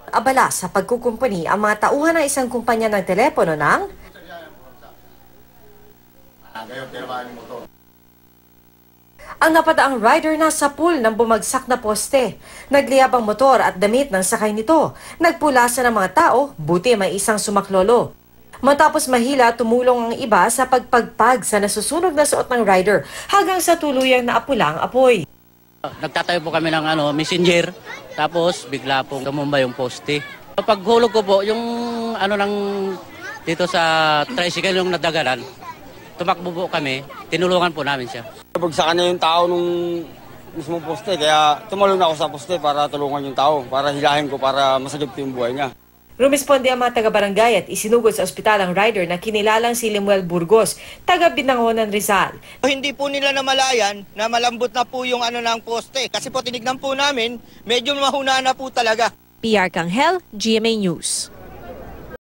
Abala sa pagkukumpani ang mga tauhan ng isang kumpanya ng telepono ng ang napadaang rider na sa pool ng bumagsak na poste. Nagliyab ang motor at damit ng sakay nito. Nagpulasan ng mga tao, buti may isang sumaklolo. Matapos mahila, tumulong ang iba sa pagpagpag sa nasusunog na suot ng rider hanggang sa tuluyang naapula ang apoy. Nagtatayo po kami ng messenger, tapos bigla pong tumumba yung poste. Paghulog ko po, yung dito sa tricycle yung nadagalan, tumakbo po kami, tinulungan po namin siya. Bagsakan niya yung tao nung mismong poste, kaya tumalon ako sa poste para tulungan yung tao, para hilahin ko, para masagip yung buhay niya. Rumisponde ang mga taga-barangay at isinugod sa ospital ang rider na kinilalang si Lemuel Burgos, taga-Binangonan, Rizal. Hindi po nila namalayan na malambot na po yung ng poste. Kasi po tinignan po namin, medyo mahuna na po talaga. PR Kanghel, GMA News.